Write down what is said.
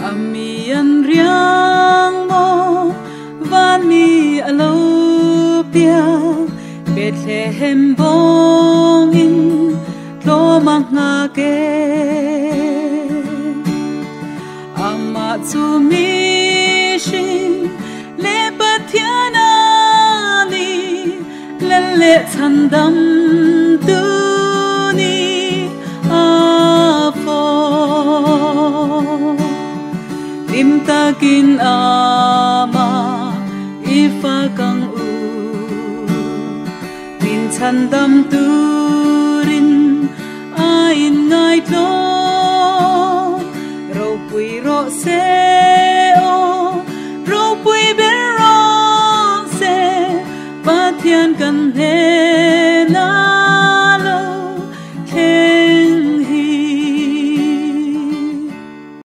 amian riang mo vani alopia Bethlehem bongin lo mangake ama tumishin le pathiana ni lele chandam tu ni afo lim takin ama ifa kang u min chandam turin ain ngai lo ro pui ro se